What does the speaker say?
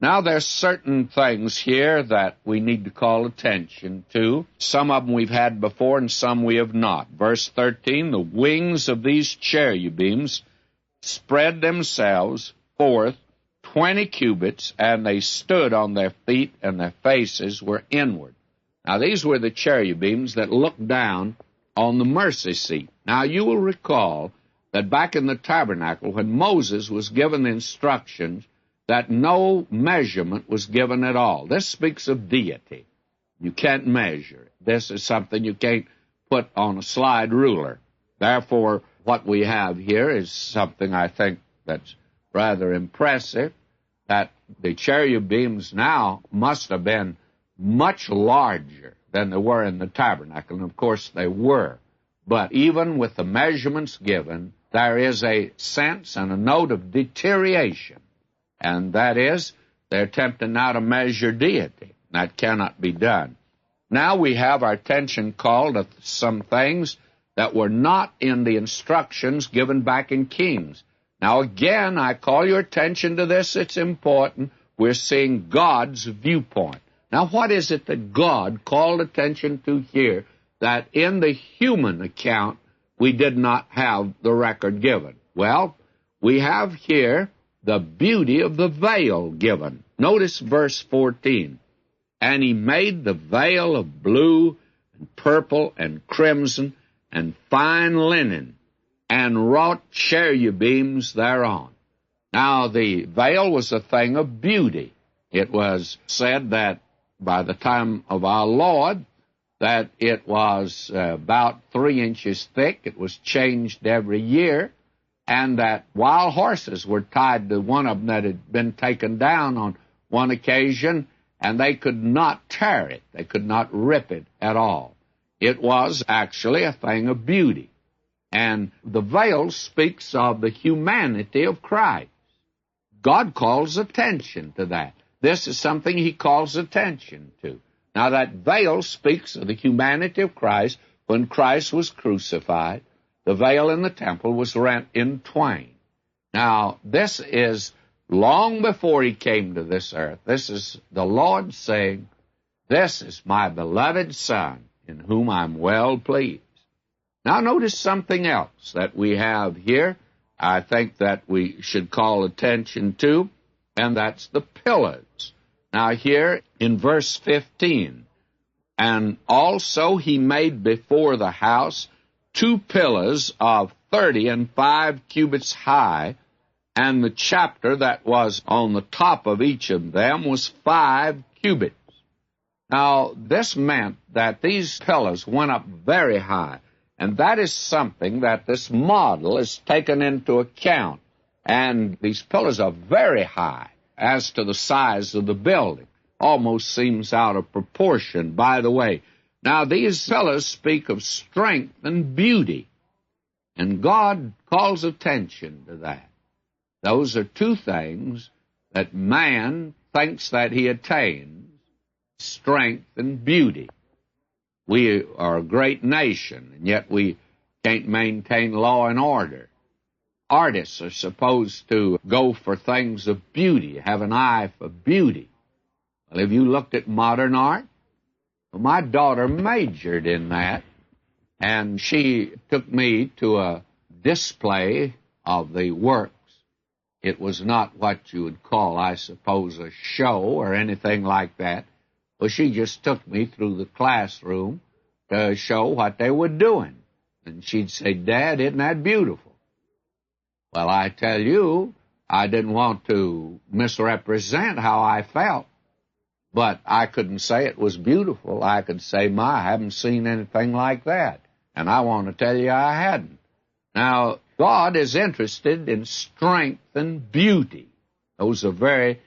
Now, there's certain things here that we need to call attention to. Some of them we've had before and some we have not. Verse 13, the wings of these cherubims spread themselves forth 20 cubits, and they stood on their feet, and their faces were inward. Now, these were the cherubims that looked down on the mercy seat. Now, you will recall that back in the tabernacle, when Moses was given the instructions, that no measurement was given at all. This speaks of deity. You can't measure it. This is something you can't put on a slide ruler. Therefore, what we have here is something I think that's rather impressive, that the cherubims now must have been much larger than they were in the tabernacle, and of course they were. But even with the measurements given, there is a sense and a note of deterioration, and that is they're attempting now to measure deity. That cannot be done. Now we have our attention called to some things that were not in the instructions given back in Kings. Now again, I call your attention to this. It's important. We're seeing God's viewpoint. Now what is it that God called attention to here that in the human account we did not have the record given? Well, we have here the beauty of the veil given. Notice verse 14. And he made the veil of blue and purple and crimson and fine linen, and wrought cherubims thereon. Now, the veil was a thing of beauty. It was said that by the time of our Lord, that it was about 3 inches thick. It was changed every year, and that wild horses were tied to one of them that had been taken down on one occasion, and they could not tear it. They could not rip it at all. It was actually a thing of beauty. And the veil speaks of the humanity of Christ. God calls attention to that. This is something he calls attention to. Now, that veil speaks of the humanity of Christ. When Christ was crucified, the veil in the temple was rent in twain. Now, this is long before he came to this earth. This is the Lord saying, "This is my beloved Son, in whom I'm well pleased." Now notice something else that we have here, I think that we should call attention to, and that's the pillars. Now here in verse 15, and also he made before the house 2 pillars of 30 and 5 cubits high, and the chapter that was on the top of each of them was 5 cubits. Now, this meant that these pillars went up very high, and that is something that this model is taken into account. And these pillars are very high as to the size of the building. Almost seems out of proportion, by the way. Now, these pillars speak of strength and beauty, and God calls attention to that. Those are 2 things that man thinks that he attains: strength and beauty. We are a great nation, and yet we can't maintain law and order. Artists are supposed to go for things of beauty, have an eye for beauty. Well, have you looked at modern art? Well, my daughter majored in that, and she took me to a display of the works. It was not what you would call, I suppose, a show or anything like that. Well, she just took me through the classroom to show what they were doing. And she'd say, "Dad, isn't that beautiful?" Well, I tell you, I didn't want to misrepresent how I felt, but I couldn't say it was beautiful. I could say, I haven't seen anything like that. And I want to tell you I hadn't. Now, God is interested in strength and beauty. Those are very important.